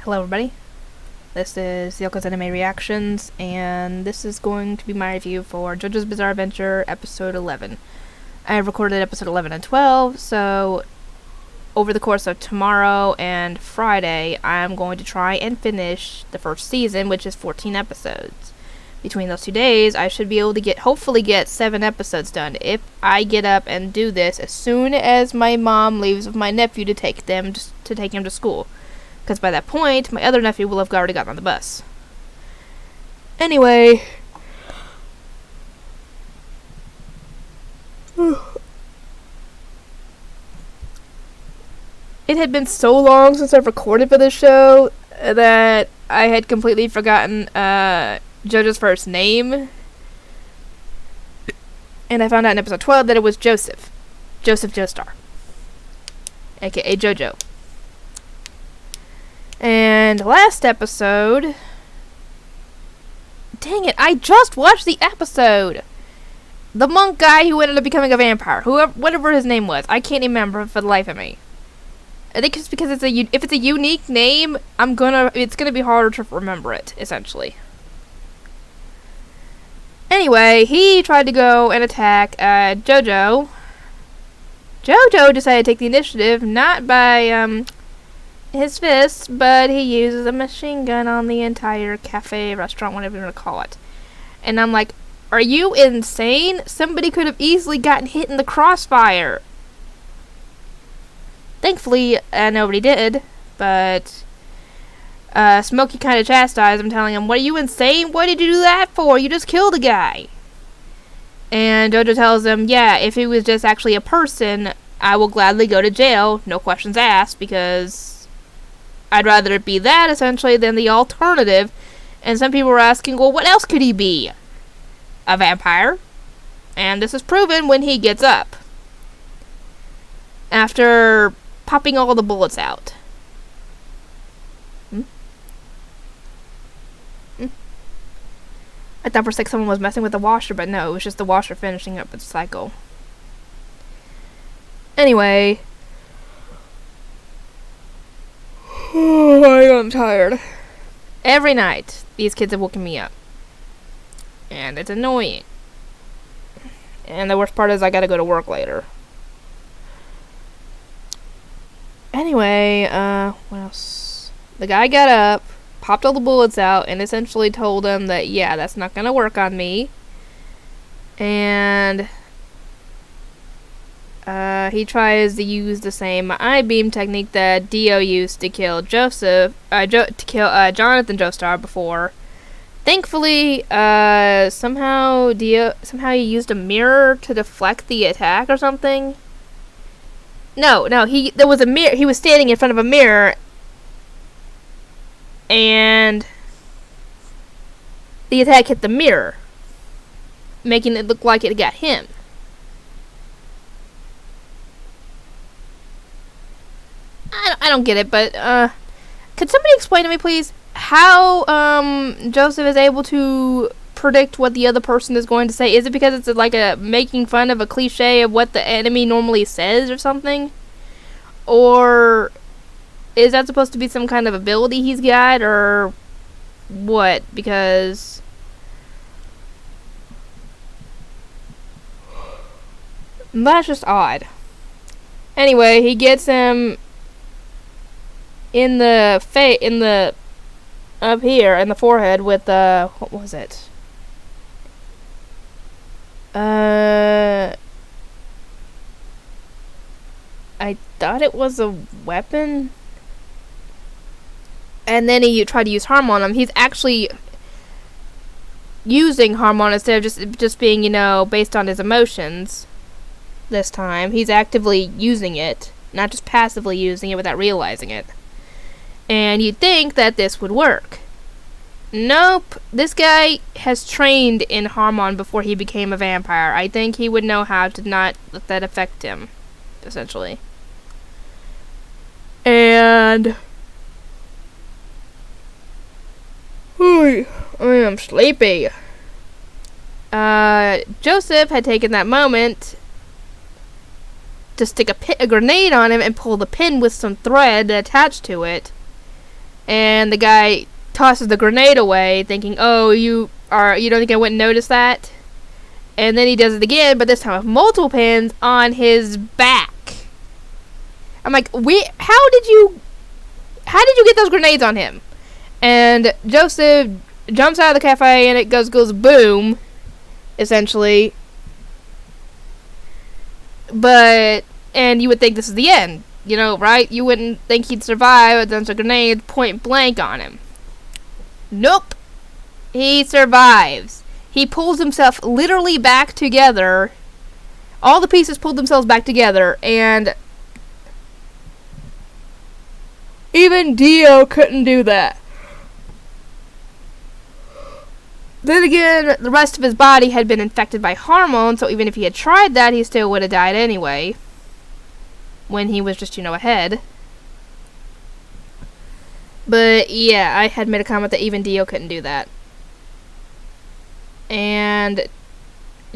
Hello everybody, this is Yoko's Anime Reactions, and this is going to be my review for JoJo's Bizarre Adventure Episode 11. I have recorded Episode 11 and 12, so over the course of tomorrow and Friday, I'm going to try and finish the first season, which is 14 episodes. Between those 2 days, I should be able to hopefully get 7 episodes done, if I get up and do this as soon as my mom leaves with my nephew to take him to school. Because by that point, my other nephew will have already gotten on the bus. Anyway. It had been so long since I've recorded for this show that I had completely forgotten Jojo's first name. And I found out in episode 12 that it was Joseph. Joseph Joestar. AKA Jojo. And last episode... Dang it, I just watched the episode! The monk guy who ended up becoming a vampire. Whatever his name was. I can't remember for the life of me. I think it's because if it's a unique name, it's gonna be harder to remember it, essentially. Anyway, he tried to go and attack Jojo. Jojo decided to take the initiative, not by, his fist, but he uses a machine gun on the entire cafe, restaurant, whatever you want to call it. And I'm like, are you insane? Somebody could have easily gotten hit in the crossfire. Thankfully, nobody did, but Smokey kind of chastised him, telling him, what, are you insane? What did you do that for? You just killed a guy. And Jojo tells him, yeah, if he was just actually a person, I will gladly go to jail, no questions asked, because I'd rather it be that, essentially, than the alternative. And some people were asking, well, what else could he be? A vampire? And this is proven when he gets up. After popping all the bullets out. I thought for a sec someone was messing with the washer, but no, it was just the washer finishing up its cycle. Anyway... Oh, I'm tired. Every night, these kids have woken me up. And it's annoying. And the worst part is I gotta go to work later. Anyway, what else? The guy got up, popped all the bullets out, and essentially told him that, yeah, that's not gonna work on me. And... he tries to use the same I-beam technique that Dio used to kill Jonathan Joestar before. Thankfully, somehow he used a mirror to deflect the attack or something. No, there was a mirror. He was standing in front of a mirror, and the attack hit the mirror, making it look like it got him. I don't get it, but, could somebody explain to me, please, how, Joseph is able to predict what the other person is going to say? Is it because it's like making fun of a cliche of what the enemy normally says or something? Or is that supposed to be some kind of ability he's got, or what? Because... that's just odd. Anyway, he gets him... up here, in the forehead with, what was it? I thought it was a weapon? And then he tried to use harm on him. He's actually using harm on instead of just being, based on his emotions this time. He's actively using it, not just passively using it without realizing it. And you'd think that this would work. Nope. This guy has trained in Harmon before he became a vampire. I think he would know how to not let that affect him, essentially. And... I am sleepy. Joseph had taken that moment to stick a grenade on him and pull the pin with some thread attached to it. And the guy tosses the grenade away, thinking, "Oh, you don't think I wouldn't notice that?" And then he does it again, but this time with multiple pins on his back. I'm like, how did you get those grenades on him? And Joseph jumps out of the cafe and it goes boom, essentially. And you would think this is the end, right? You wouldn't think he'd survive, but there's a grenade point blank on him. Nope. He survives. He pulls himself literally back together. All the pieces pulled themselves back together, and even Dio couldn't do that. Then again, the rest of his body had been infected by hormones, so even if he had tried that, he still would have died anyway. When he was just, ahead. But, yeah, I had made a comment that even Dio couldn't do that. And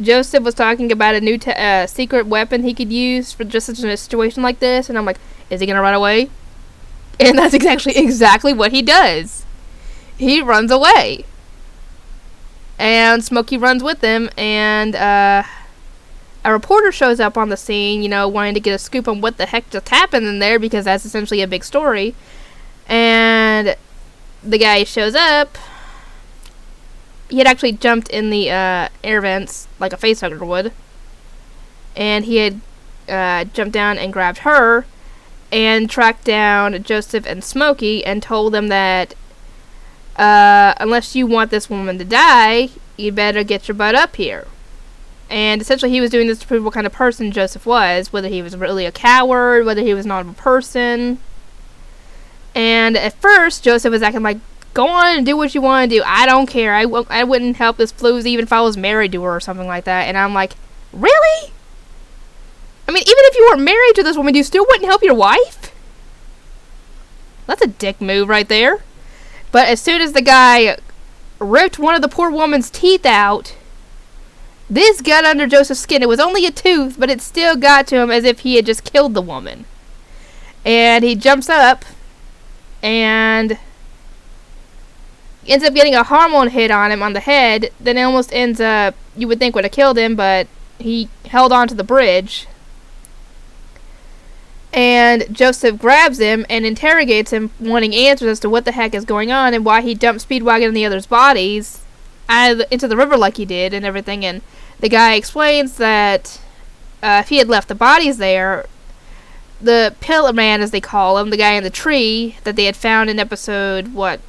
Joseph was talking about a new secret weapon he could use for just such a situation like this, and I'm like, is he gonna run away? And that's exactly what he does. He runs away. And Smokey runs with him, and a reporter shows up on the scene, wanting to get a scoop on what the heck just happened in there, because that's essentially a big story. And the guy shows up. He had actually jumped in the air vents like a facehugger would. And he had jumped down and grabbed her and tracked down Joseph and Smokey and told them that unless you want this woman to die, you better get your butt up here. And essentially he was doing this to prove what kind of person Joseph was, whether he was really a coward, whether he was not a person. And at first, Joseph was acting like, go on and do what you want to do. I don't care. I wouldn't help this floozy even if I was married to her or something like that. And I'm like, really? I mean, even if you weren't married to this woman, you still wouldn't help your wife? That's a dick move right there. But as soon as the guy ripped one of the poor woman's teeth out, this got under Joseph's skin. It was only a tooth, but it still got to him as if he had just killed the woman. And he jumps up and ends up getting a hormone hit on him on the head. Then it almost ends up, you would think would have killed him, but he held on to the bridge. And Joseph grabs him and interrogates him, wanting answers as to what the heck is going on and why he dumped Speedwagon and the others' bodies into the river like he did and everything. And the guy explains that if he had left the bodies there, the Pillar Man, as they call him, the guy in the tree that they had found in episode 10,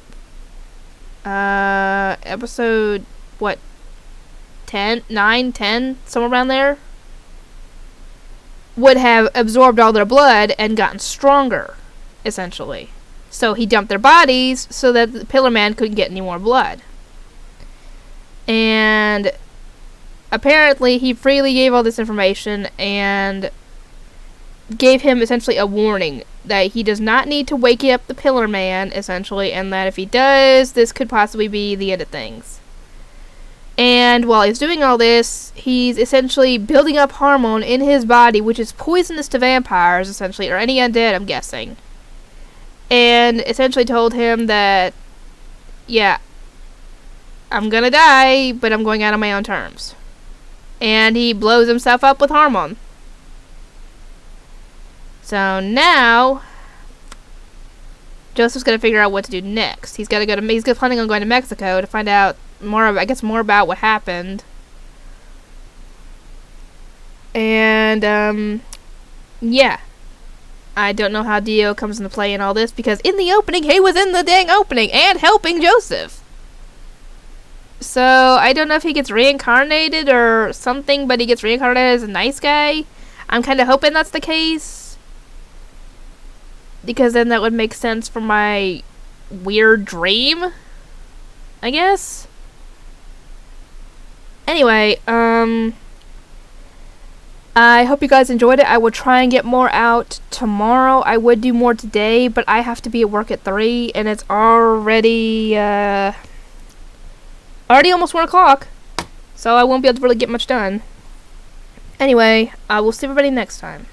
somewhere around there, would have absorbed all their blood and gotten stronger, essentially. So he dumped their bodies so that the Pillar Man couldn't get any more blood. And apparently he freely gave all this information and gave him essentially a warning that he does not need to wake up the Pillar Man, essentially, and that if he does, this could possibly be the end of things. And while he's doing all this, he's essentially building up hormone in his body, which is poisonous to vampires, essentially, or any undead, I'm guessing. And essentially told him that, yeah, I'm gonna die, but I'm going out on my own terms. And he blows himself up with hormone. So now, Joseph's gonna figure out what to do next. He's planning on going to Mexico to find out more about what happened. And, yeah. I don't know how Dio comes into play in all this, because in the opening, he was in the dang opening and helping Joseph. So, I don't know if he gets reincarnated or something, but he gets reincarnated as a nice guy. I'm kind of hoping that's the case, because then that would make sense for my weird dream, I guess. Anyway, I hope you guys enjoyed it. I will try and get more out tomorrow. I would do more today, but I have to be at work at 3, and it's already almost 1 o'clock, so I won't be able to really get much done. Anyway, I will see everybody next time.